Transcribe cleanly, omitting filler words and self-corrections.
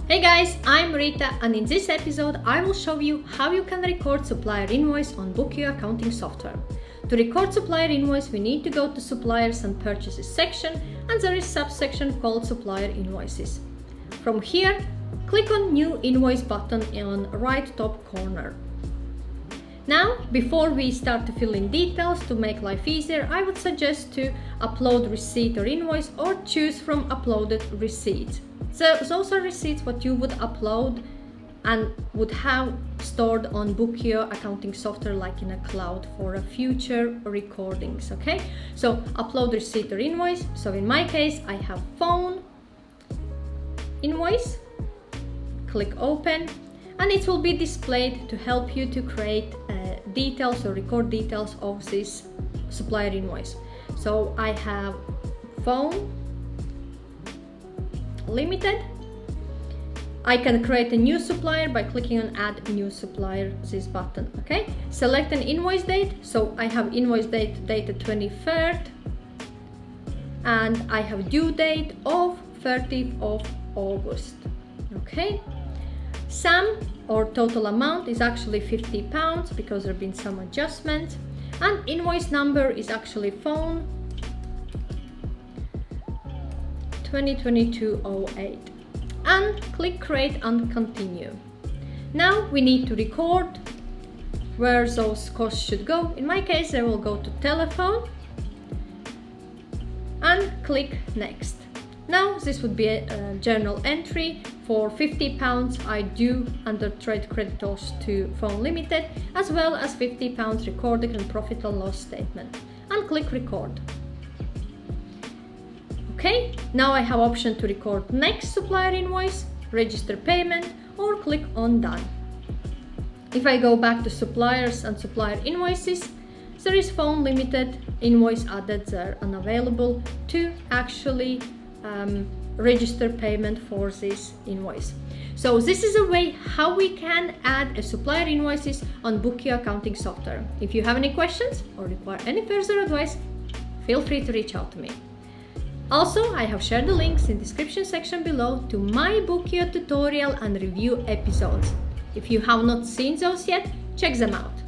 Hey guys, I'm Rita, and in this episode I will show you how you can record supplier invoice on Bokio accounting software. To record supplier invoice, we need to go to suppliers and purchases section, and there is subsection called supplier invoices. From here, click on new invoice button on right top corner. Now, before we start to fill in details to make life easier, I would suggest to upload receipt or invoice or choose from uploaded receipts. So those are receipts what you would upload and would have stored on Bokio accounting software like in a cloud for a future recordings, okay? So upload receipt or invoice. So in my case, I have phone invoice, click open, and it will be displayed to help you to create details or record details of this supplier invoice. So I have phone limited. I can create a new supplier by clicking on add new supplier, this button, okay? Select an invoice date. So I have invoice date dated 23rd and I have due date of 30th of August, okay? Sum or total amount is actually £50 because there have been some adjustments, and invoice number is actually phone 2022-08, and click create and continue. Now we need to record where those costs should go. In my case, they will go to telephone and click next. Now this would be a journal entry for £50 I do under trade creditors to phone limited, as well as £50 recorded in profit and loss statement, and click record. Okay, now I have option to record next supplier invoice, register payment, or click on done. If I go back to suppliers and supplier invoices, there is phone limited invoice added there and available to actually register payment for this invoice. So this is a way how we can add a supplier invoices on Bokio accounting software. If you have any questions or require any further advice, feel free to reach out to me. Also, I have shared the links in the description section below to my Bokio tutorial and review episodes. If you have not seen those yet, check them out.